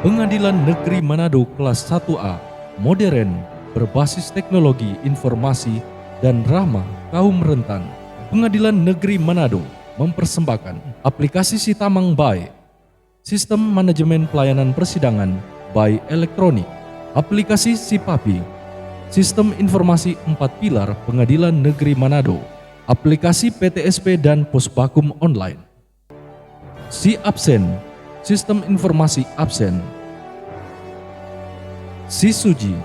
Pengadilan Negeri Manado Kelas 1A, modern, berbasis teknologi informasi, dan ramah kaum rentan. Pengadilan Negeri Manado mempersembahkan aplikasi Sitamang by Sistem Manajemen Pelayanan Persidangan by Elektronik, aplikasi Sipapi, Sistem Informasi 4 Pilar Pengadilan Negeri Manado, aplikasi PTSP dan Posbakum Online. Si Absen, Sistem Informasi Absen. Si Suji,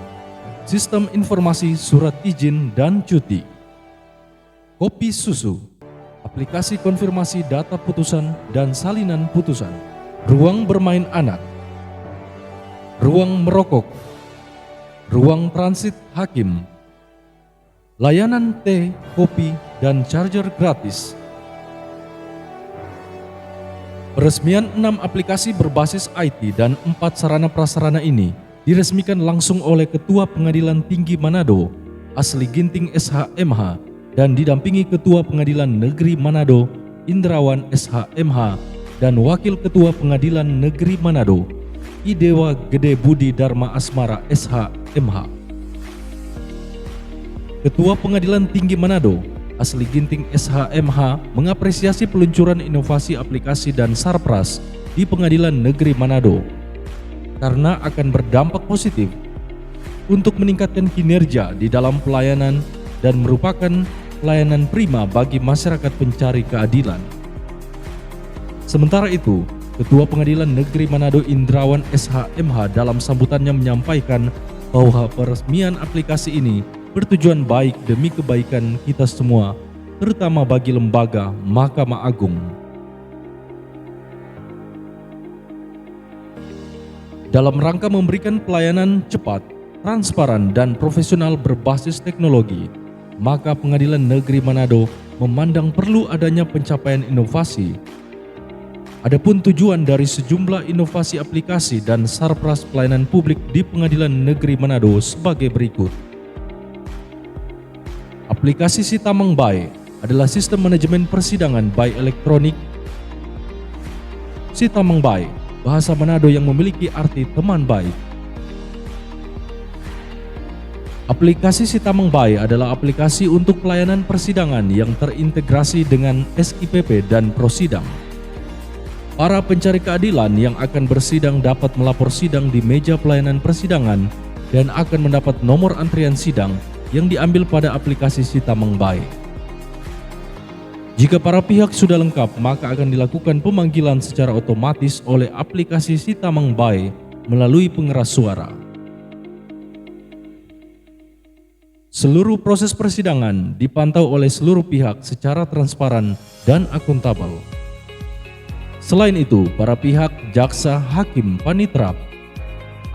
Sistem Informasi Surat Izin dan Cuti. Kopi Susu, aplikasi konfirmasi data putusan dan salinan putusan. Ruang bermain anak, ruang merokok, ruang transit hakim, layanan teh, kopi, dan charger gratis. Peresmian 6 aplikasi berbasis IT dan 4 sarana prasarana ini diresmikan langsung oleh Ketua Pengadilan Tinggi Manado, Asli Ginting SHMH, dan didampingi Ketua Pengadilan Negeri Manado, Indrawan SHMH, dan Wakil Ketua Pengadilan Negeri Manado, Idewa Gede Budi Dharma Asmara SHMH. Ketua Pengadilan Tinggi Manado, Asli Ginting SHMH, mengapresiasi peluncuran inovasi aplikasi dan sarpras di Pengadilan Negeri Manado karena akan berdampak positif untuk meningkatkan kinerja di dalam pelayanan dan merupakan pelayanan prima bagi masyarakat pencari keadilan. Sementara itu, Ketua Pengadilan Negeri Manado Indrawan SHMH dalam sambutannya menyampaikan bahwa peresmian aplikasi ini bertujuan baik demi kebaikan kita semua, terutama bagi lembaga Mahkamah Agung. Dalam rangka memberikan pelayanan cepat, transparan, dan profesional berbasis teknologi, maka Pengadilan Negeri Manado memandang perlu adanya pencapaian inovasi. Adapun tujuan dari sejumlah inovasi aplikasi dan sarpras pelayanan publik di Pengadilan Negeri Manado sebagai berikut. Aplikasi Sitamang by adalah sistem manajemen persidangan by elektronik. Sitamang by, bahasa Manado yang memiliki arti teman baik. Aplikasi Sitamang by adalah aplikasi untuk pelayanan persidangan yang terintegrasi dengan SIPP dan Prosidang. Para pencari keadilan yang akan bersidang dapat melapor sidang di meja pelayanan persidangan dan akan mendapat nomor antrian sidang yang diambil pada aplikasi Sitamang by. Jika para pihak sudah lengkap, maka akan dilakukan pemanggilan secara otomatis oleh aplikasi Sitamang by melalui pengeras suara. Seluruh proses persidangan dipantau oleh seluruh pihak secara transparan dan akuntabel. Selain itu, para pihak jaksa, hakim, panitra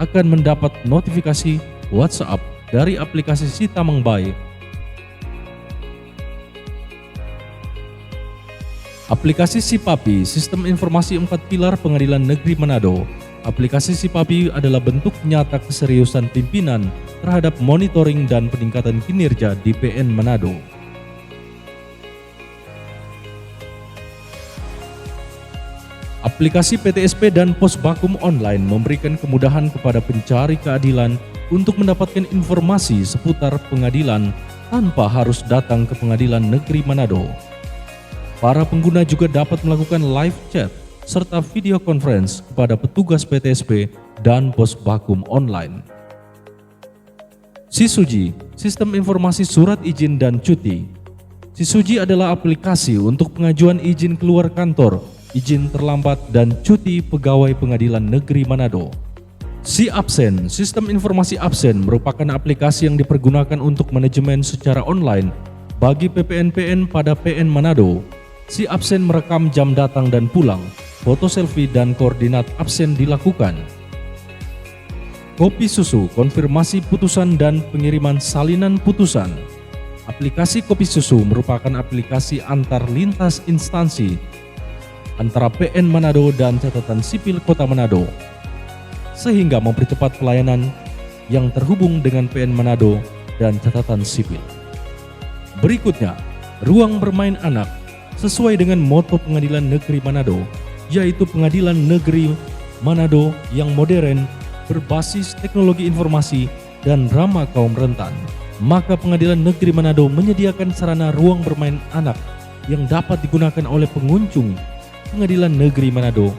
akan mendapat notifikasi WhatsApp dari aplikasi Sitamang by. Aplikasi Sipapi, Sistem Informasi 4 Pilar Pengadilan Negeri Manado. Aplikasi Sipapi adalah bentuk nyata keseriusan pimpinan terhadap monitoring dan peningkatan kinerja di PN Manado. Aplikasi PTSP dan Posbakum Online memberikan kemudahan kepada pencari keadilan untuk mendapatkan informasi seputar pengadilan tanpa harus datang ke Pengadilan Negeri Manado. Para pengguna juga dapat melakukan live chat serta video conference kepada petugas PTSP dan Posbakum Online. Si Suji, Sistem Informasi Surat Izin dan Cuti. Si Suji adalah aplikasi untuk pengajuan izin keluar kantor, izin terlambat, dan cuti pegawai Pengadilan Negeri Manado. Si Absen, Sistem Informasi Absen merupakan aplikasi yang dipergunakan untuk manajemen secara online bagi PPN-PN pada PN Manado. Si Absen merekam jam datang dan pulang, foto selfie, dan koordinat absen dilakukan. Kopi Susu, konfirmasi putusan dan pengiriman salinan putusan. Aplikasi Kopi Susu merupakan aplikasi antar lintas instansi antara PN Manado dan Catatan Sipil Kota Manado, sehingga mempercepat pelayanan yang terhubung dengan PN Manado dan Catatan Sipil. Berikutnya, ruang bermain anak sesuai dengan moto Pengadilan Negeri Manado, yaitu Pengadilan Negeri Manado yang modern, berbasis teknologi informasi, dan ramah kaum rentan. Maka Pengadilan Negeri Manado menyediakan sarana ruang bermain anak yang dapat digunakan oleh pengunjung Pengadilan Negeri Manado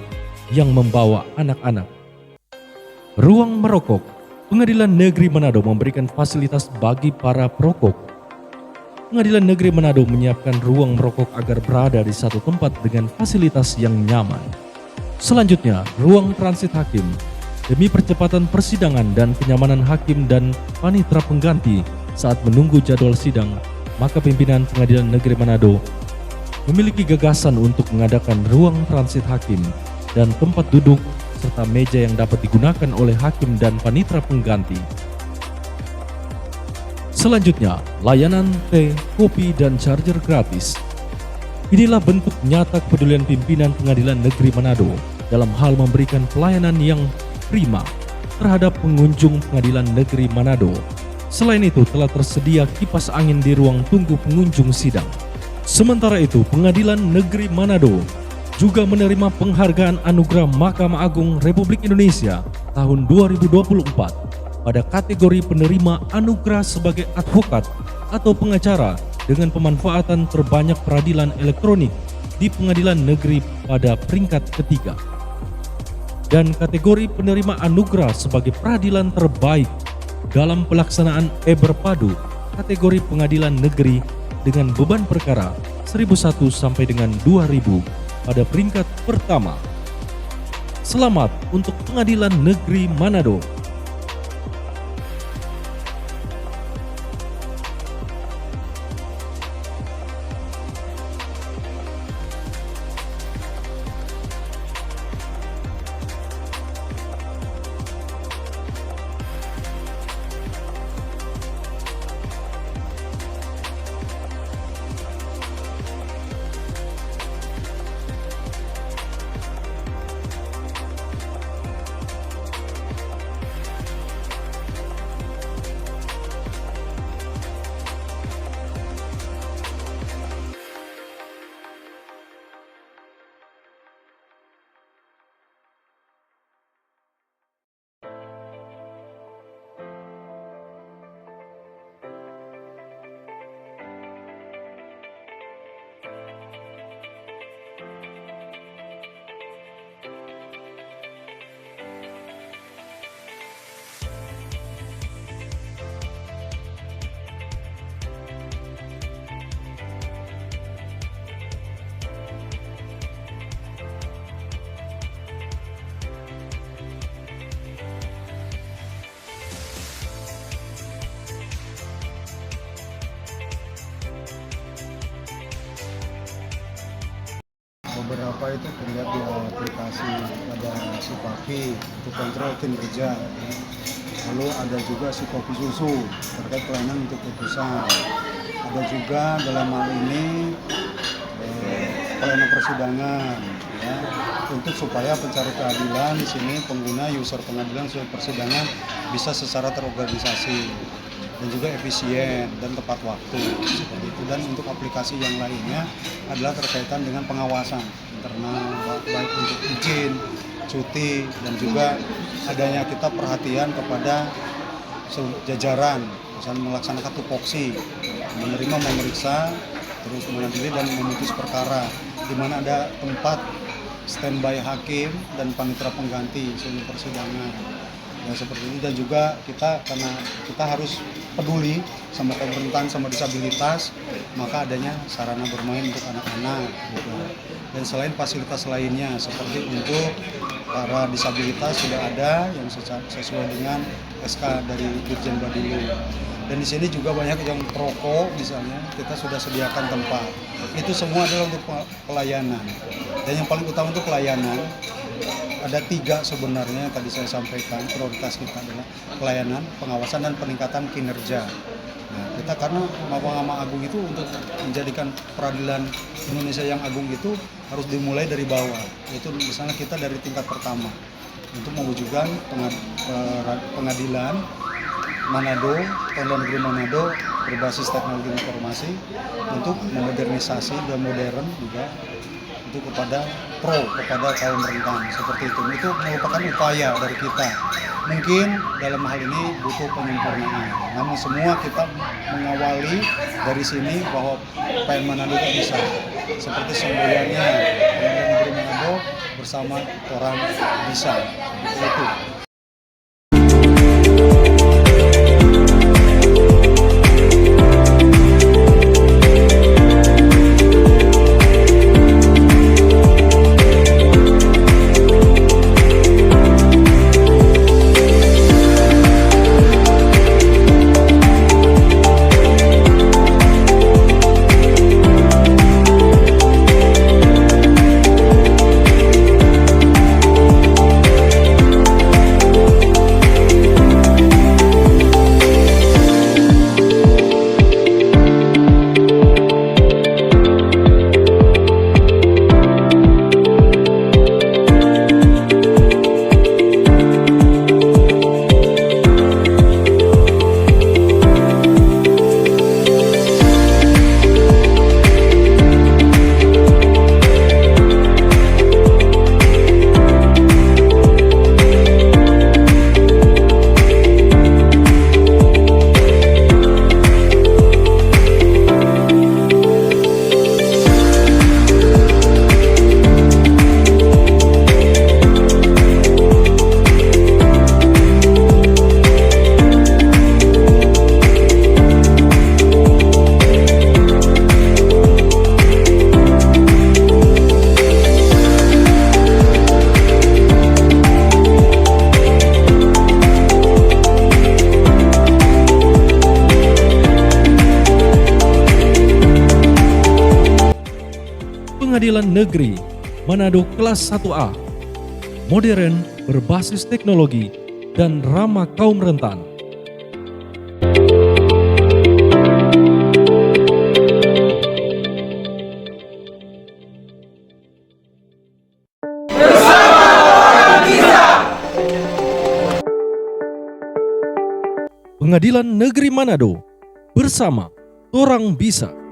yang membawa anak-anak. Ruang merokok. Pengadilan Negeri Manado memberikan fasilitas bagi para perokok. Pengadilan Negeri Manado menyiapkan ruang merokok agar berada di satu tempat dengan fasilitas yang nyaman. Selanjutnya, ruang transit hakim. Demi percepatan persidangan dan kenyamanan hakim dan panitera pengganti saat menunggu jadwal sidang, maka pimpinan Pengadilan Negeri Manado memiliki gagasan untuk mengadakan ruang transit hakim dan tempat duduk serta meja yang dapat digunakan oleh hakim dan panitera pengganti. Selanjutnya, layanan teh, kopi, dan charger gratis. Inilah bentuk nyata kepedulian pimpinan Pengadilan Negeri Manado dalam hal memberikan pelayanan yang prima terhadap pengunjung Pengadilan Negeri Manado. Selain itu, telah tersedia kipas angin di ruang tunggu pengunjung sidang. Sementara itu, Pengadilan Negeri Manado juga menerima penghargaan Anugerah Mahkamah Agung Republik Indonesia tahun 2024 pada kategori penerima anugerah sebagai advokat atau pengacara dengan pemanfaatan terbanyak peradilan elektronik di Pengadilan Negeri pada peringkat ketiga. Dan kategori penerima anugerah sebagai peradilan terbaik dalam pelaksanaan e-Berpadu kategori Pengadilan Negeri dengan beban perkara 1001 sampai dengan 2000 pada peringkat pertama. Selamat untuk Pengadilan Negeri Manado. Beberapa itu terlihat di aplikasi, ada si Papi untuk kontrol kinerja, lalu ada juga si Kopi Susu terkait pelayanan untuk putusan, ada juga dalam hal ini pelayanan persidangan, ya, untuk supaya pencari keadilan di sini pengguna user pengadilan sudah persidangan bisa secara terorganisasi dan juga efisien dan tepat waktu seperti itu. Dan untuk aplikasi yang lainnya adalah terkaitan dengan pengawasan internal, baik untuk izin, cuti, dan juga adanya kita perhatian kepada jajaran, misalnya melaksanakan tupoksi, menerima, memeriksa, terus mengadili dan memutus perkara, di mana ada tempat standby hakim dan panitera pengganti sebelum persidangan. Ya, seperti ini. Dan juga kita, karena kita harus peduli sama kaum rentan, sama disabilitas, maka adanya sarana bermain untuk anak-anak gitu. Dan selain fasilitas lainnya seperti untuk para disabilitas sudah ada yang sesuai dengan SK dari Dirjen Badilu. Dan di sini juga banyak yang perokok, misalnya kita sudah sediakan tempat. Itu semua adalah untuk pelayanan. Dan yang paling utama untuk pelayanan ada 3 sebenarnya yang tadi saya sampaikan. Prioritas kita adalah pelayanan, pengawasan, dan peningkatan kinerja. Nah, kita karena Mahkamah Agung itu untuk menjadikan peradilan Indonesia yang agung itu harus dimulai dari bawah. Yaitu misalnya kita dari tingkat pertama untuk mewujudkan pengadilan Manado, Pengadilan Negeri Manado berbasis teknologi informasi untuk memodernisasi dan modern juga untuk kepada kaum rentan seperti itu. Itu merupakan upaya dari kita. Mungkin dalam hal ini butuh penyempurnaan. Namun semua kita mengawali dari sini bahwa PN Manado itu bisa. Seperti semboyannya Pengadilan Negeri Manado bersama orang bisa. Itu. Pengadilan Negeri Manado kelas 1A, modern, berbasis teknologi, dan ramah kaum rentan. Pengadilan Negeri Manado, bersama orang bisa.